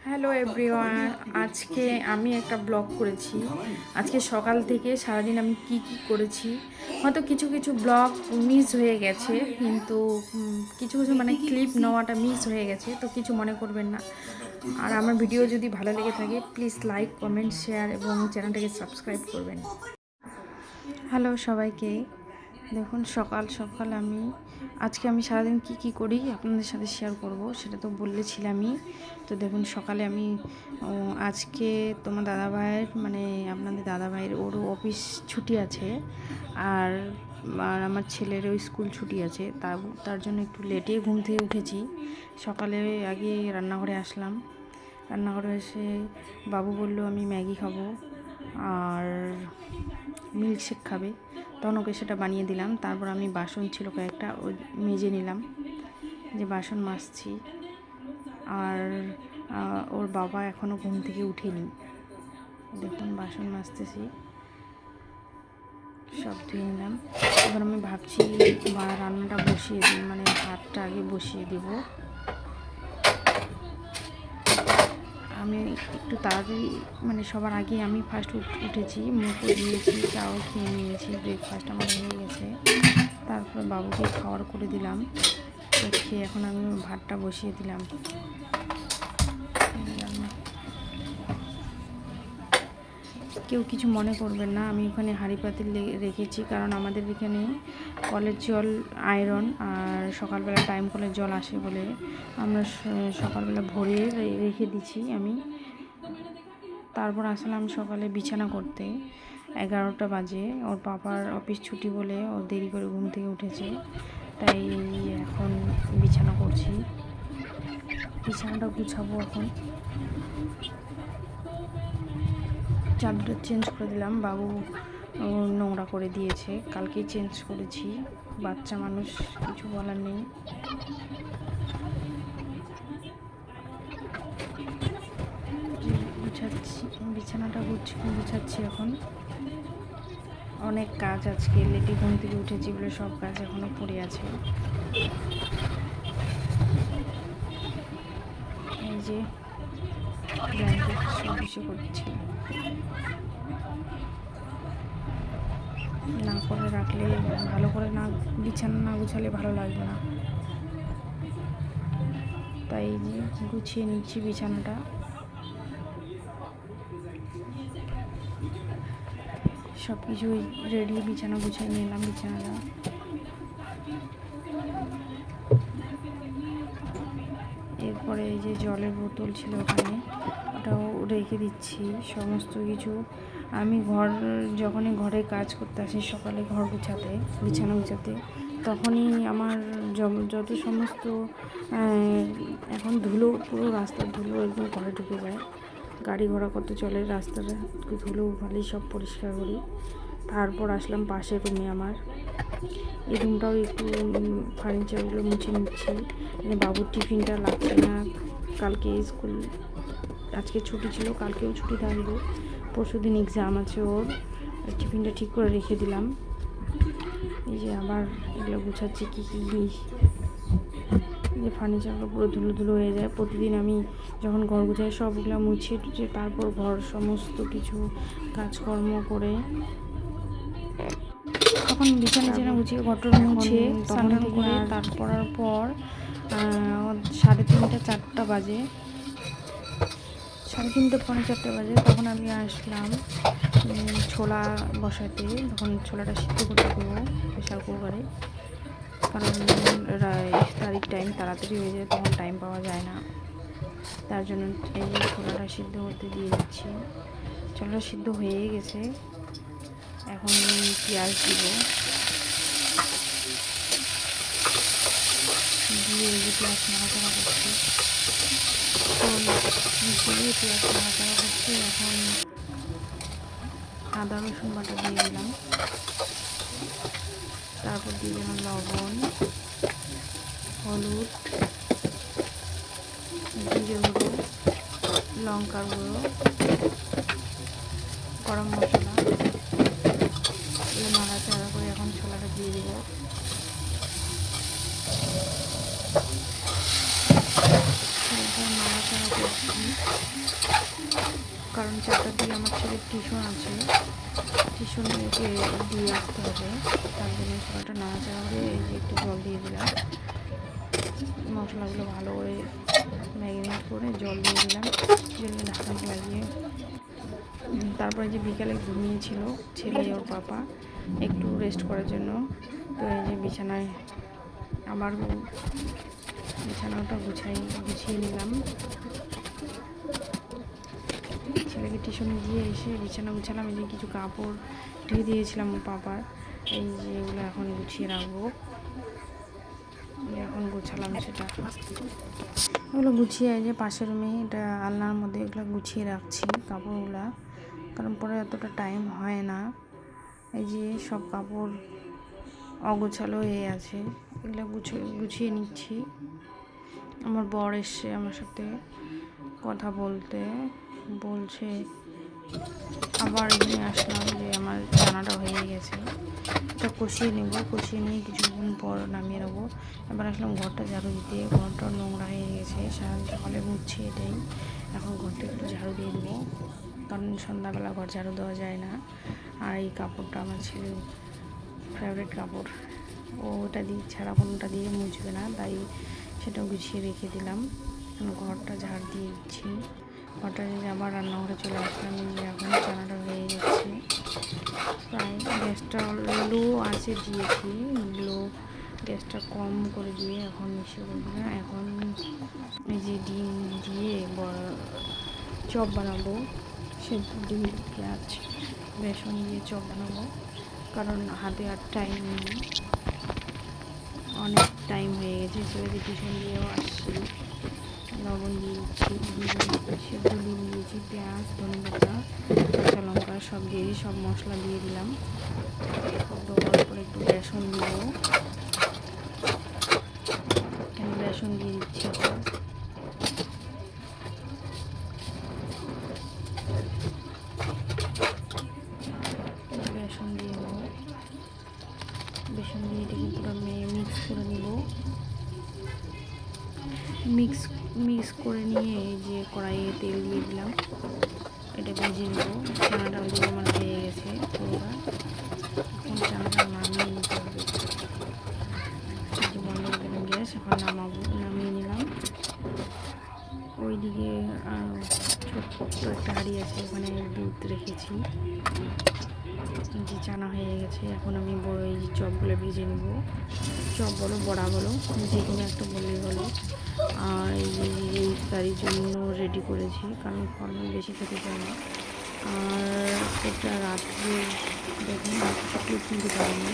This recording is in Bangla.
হ্যালো এভরিওয়ান, আজকে আমি একটা ব্লগ করেছি। আজকে সকাল থেকে সারাদিন আমি কি করেছি, হয়তো কিছু কিছু ব্লগ মিস হয়ে গেছে, কিন্তু কিছু কিছু মানে ক্লিপ নেওয়াটা মিস হয়ে গেছে, তো কিছু মনে করবেন না। আর আমার ভিডিও যদি ভালো লেগে থাকে প্লিজ লাইক, কমেন্ট, শেয়ার এবং চ্যানেলটাকে সাবস্ক্রাইব করবেন। হ্যালো সবাইকে, দেখুন সকাল সকাল আজকে আমি সারাদিন কি করি আপনাদের সাথে শেয়ার করব, সেটা তো বলেছিলামই। তো দেখুন সকালে আজকে তোমার দাদাভাইয়ের মানে আপনাদের দাদাভাইয়ের ওরও অফিস ছুটি আছে, আর আমার ছেলেরও স্কুল ছুটি আছে, তার জন্য একটু লেটে ঘুম থেকে উঠেছি। সকালে আগে রান্নাঘরে আসলাম, রান্নাঘরে এসে বাবু বলল আমি ম্যাগি খাবো আর মিল্কশেক খাবে, তখন ওকে সেটা বানিয়ে দিলাম। তারপর আমি বাসন ছিল কয়েকটা ওই মেজে নিলাম, যে বাসন মাজছি। আর ওর বাবা এখনও ঘুম থেকে উঠেনি, দেখুন বাসন মাজতেছি, সব ধুয়ে নিলাম। এবার আমি ভাবছি রান্নাটা বসিয়ে দিই, মানে ভাতটা আগে বসিয়ে দেবো। আমি একটু তাড়াতাড়ি মানে সবার আগে আমি ফার্স্ট উঠেছি, মুখও দিয়েছি, চাও খেয়ে নিয়েছি, ব্রেকফাস্ট আমার হয়ে গেছে। তারপরে বাবুকে খাওয়ার করে দিলাম, তো খেয়ে এখন আমি ভাতটা বসিয়ে দিলাম। কেউ কিছু মনে করবেন না, আমি ওখানে হাঁড়ি পাতিল রেখেছি, কারণ আমাদের এখানে কলের জল আয়রন, আর সকালবেলা টাইম কলের জল আসে বলে আমরা সকালবেলা ভরে রেখে দিচ্ছি আমি। তারপর আসলাম সকালে বিছানা করতে, 11টা বাজে। ওর বাবার অফিস ছুটি বলে ও দেরি করে ঘুম থেকে উঠেছে, তাই এখন বিছানা করছি, বিছানাটা গুছাবো। এখন চাদরটা চেঞ্জ করে দিলাম, বাবু নোংরা করে দিয়েছে, কালকেই চেঞ্জ করেছি, বাচ্চা মানুষ কিছু বলার নেই। গুছাচ্ছি, বিছানাটা গুছাচ্ছি এখন। অনেক কাজ, আজকে লেটে ঘুম থেকে উঠেছি বলে সব কাজ এখনও পড়ে আছে। এই যে ব্ল্যাঙ্কেট সব কিছু করছি, না করে রাখলে ভালো করে না, বিছানা না গুছালে ভালো লাগবে না, তাই গুছিয়ে নিচ্ছি বিছানাটা। সব কিছুই রেডি, বিছানা গুছিয়ে নিলাম বিছানাটা। এরপরে এই যে জলের বোতল ছিল ওখানে, ওটাও রেখে দিচ্ছি সমস্ত কিছু। আমি যখনই ঘরে কাজ করতে আসি সকালে, ঘর গুছাতে, বিছানা গুছাতে, তখনই আমার যত সমস্ত এখন ধুলো, পুরো রাস্তার ধুলো একদম ঘরে ঢুকে যায়, গাড়ি ঘোড়া কত চলে, রাস্তাটা ধুলো ভালোই সব পরিষ্কার করি। তারপর আসলাম পাশের রুমে, আমার এই রুমটাও একটু ফার্নিচারগুলো মুছে নিচ্ছি। বাবুর টিফিনটা লাগছে না, কালকে স্কুল, আজকে ছুটি ছিল, কালকেও ছুটি থাকবে, পরশু দিন এক্সাম আছে ওর, টিফিনটা ঠিক করে রেখে দিলাম। এই যে আবার এগুলো গুছাচ্ছি, কী যে ফার্নিচারগুলো পুরো ধুলো ধুলো হয়ে যায়। প্রতিদিন আমি যখন ঘর গুছাই সবগুলো মুছে টুছে তারপর ঘর সমস্ত কিছু কাজকর্ম করে তখন বিছানা গুছিয়ে ঘরটা মুছে স্নান করে তারপর 3:30 4টা বাজে, 3:30 পৌনে 4টা বাজে, তখন আমি আসলাম ছোলা বসাতে। তখন ছোলাটা সিদ্ধ করতে দেবো প্রেশার কুকারে, কারণ ইফতারির টাইম তাড়াতাড়ি হয়ে যায়, তখন টাইম পাওয়া যায় না, তার জন্য এই যে ছোলাটা সিদ্ধ করতে দিয়ে দিচ্ছি। ছোলাটা সিদ্ধ হয়ে গেছে, এখন পেঁয়াজ দিব, দিয়ে এই যে পেঁয়াজ নাড়াচাড়া করছি, দিয়ে পেঁয়াজ নাড়াচাড়া করছি। এখন আদা রসুন বাটা দিয়ে দিলাম, তারপর দিয়ে দিলাম লবণ, হলুদ, জিরে গুঁড়ো, লঙ্কার গুঁড়ো, গরম মশলা, এগুলো নাড়াচাড়া করে এখন ছোলাটা দিয়ে দেবো। নাড়াচাড়া করছি, কারণ 4টার দিকে আমার ছেলের টিউশন আছে, টিউশনে ওকে দিয়ে আসতে হবে। তার জন্য ছোলাটা নাড়াচাড়া করে এই যে একটু জল দিয়ে দিলাম, মশলাগুলো ভালো করে ম্যারিনেট করে জল দিয়ে দিলাম, জলে ঢাকা লাগিয়ে। তারপরে যে বিকালে ঘুমিয়েছিল ছেলে ওর পাপা একটু রেস্ট করার জন্য, তো এই যে বিছানায় আবার বিছানাটা গুছিয়ে নিলাম। ছেলেকে টিউশনে দিয়ে এসে বিছানা গুছালাম। এই যে কিছু কাপড় ধুয়ে দিয়েছিলাম ওর পাপার, এই যে এগুলো এখন গুছিয়ে রাখবো। এখন গুছালাম সেটা, ওগুলো গুছিয়ে এই যে পাশের রুমে এটা আলনার মধ্যে এগুলো গুছিয়ে রাখছি কাপড়গুলা, কারণ পরে এতটা টাইম হয় না। এই যে সব কাপড় অগোছালো হয়ে আছে, এগুলো গুছিয়ে নিচ্ছি। আমার বর এসছে আমার সাথে কথা বলছে, আবার এখানে আসলাম যে আমার রান্নাটা হয়ে গেছে, এটা কষিয়ে নেব, কষিয়ে নিয়ে কিছুক্ষণ পর নামিয়ে নেবো। এবার আসলাম ঘরটা ঝাড়ু দিতে, ঘরটা নোংরা হয়ে গেছে, সারা সকালে মুছছি এটাই, এখন ঘরটা একটু ঝাড়ু দিয়ে দেবো, কারণ সন্ধ্যাবেলা ঘর ঝাড়ু দেওয়া যায় না। আর এই কাপড়টা আমার ছেলের ফেভারিট কাপড়, ও ওটা দিয়ে ছাড়া কোনোটা দিয়ে মুছবে না, তাই সেটা গুছিয়ে রেখে দিলাম। ঘরটা ঝাড় দিয়ে দিচ্ছি, ঘরটা দিয়ে আবার রান্নাঘরে চলে আসলাম। যে এখন চানাটা হয়ে যাচ্ছে, প্রায় গ্যাসটা লো আছে দিয়েছি, গ্যাসটা কম করে দিয়ে এখন মিশিয়ে করবো না। এখন এই যে ডিম দিয়ে চপ বানাবো, সেদ্ধ ডিম পেঁয়াজ বেসন দিয়ে চপ বানাবো, কারণ হাতে আর টাইম নেই, অনেক টাইম হয়ে গেছে, ছেলেকে টিউশন দিয়েও আসছি। লবণ দিয়ে দিচ্ছি, সেদ্ধ ডিম দিয়েছি, পেঁয়াজ ধনেপাতা কাঁচা লঙ্কা সব দিয়ে সব মশলা দিয়ে দিলাম। দেওয়ার পরে একটু বেসন দিব, এখানে বেসন দিয়ে দিচ্ছি। বেসন দিয়ে দেবো, বেসন দিয়ে এটাকে পুরো মিক্স করে নেব। মিক্স করে নিয়ে এই যে কড়াইয়ে তেল দিয়ে দিলাম, এটা ভেজে নেব। চানাটা ওই আমার হয়ে গেছে পুরোটা, এখন চানাটা নামিয়ে নিতে হবে। বন্ধ করে দিলাম গ্যাস, এখন নামিয়ে নিলাম। ওইদিকে ছোট্ট একটা হাঁড়ি আছে, ওখানে দুধ রেখেছি, যে চানা হয়ে গেছে। এখন আমি এই চপগুলো ভেজে নেব, চপ বলো বড়া বলো যে কোনো একটা বললেই হলো। আর এই ইফতারির জন্য রেডি করেছি, কারণ ফলমূল বেশি খেতে চাই না। আর এটা রাত্রে দেখুন কিছু ক্লিপ নিতে পারিনি।